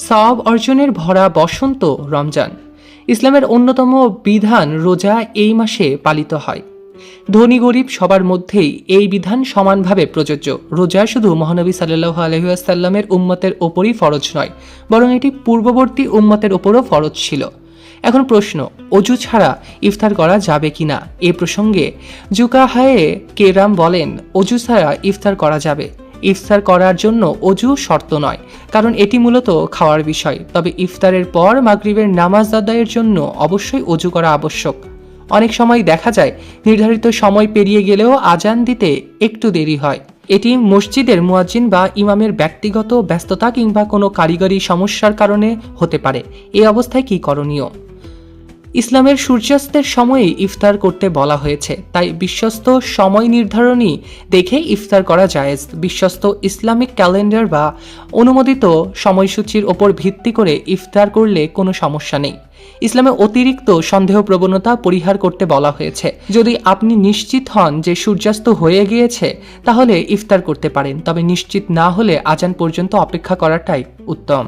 সওয়াব অর্জনের ভরা বসন্ত রমজান। ইসলামের অন্যতম বিধান রোজা এই মাসে পালিত হয়। ধনী গরিব সবার মধ্যেই এই বিধান সমানভাবে প্রযোজ্য। রোজা শুধু মহানবী সাল্লাল্লাহু আলাইহি ওয়াসাল্লামের উম্মতের ওপরই ফরজ নয়, বরং এটি পূর্ববর্তী উম্মতের ওপরও ফরজ ছিল। এখন প্রশ্ন, অজু ছাড়া ইফতার করা যাবে কিনা? এ প্রসঙ্গে জুকাহায়ে কেরাম বলেন, অজু ছাড়া ইফতার করা যাবে। ইফতার করার জন্য অজু শর্ত নয়, কারণ এটি মূলত খাওয়ার বিষয়। তবে ইফতারের পর মাগরিবের নামাজ আদায়ের জন্য অবশ্যই অজু করা আবশ্যক। অনেক সময় দেখা যায় নির্ধারিত সময় পেরিয়ে গেলেও আজান দিতে একটু দেরি হয়। এটি মসজিদের মুয়াজ্জিন বা ইমামের ব্যক্তিগত ব্যস্ততা কিংবা কোনো কারিগরি সমস্যার কারণে হতে পারে। এই অবস্থায় কী করণীয়? ইসলামের সূর্যাস্তের সময়ে ইফতার করতে বলা হয়েছে, তাই বিশ্বস্ত সময় নির্ধারণী দেখে ইফতার করা জায়েজ। বিশ্বস্ত ইসলামিক ক্যালেন্ডার বা অনুমোদিত সময়সূচির ওপর ভিত্তি করে ইফতার করলে কোনো সমস্যা নেই। ইসলামে অতিরিক্ত সন্দেহ প্রবণতা পরিহার করতে বলা হয়েছে। যদি আপনি নিশ্চিত হন যে সূর্যাস্ত হয়ে গিয়েছে, তাহলে ইফতার করতে পারেন, তবে নিশ্চিত না হলে আজান পর্যন্ত অপেক্ষা করাটাই উত্তম।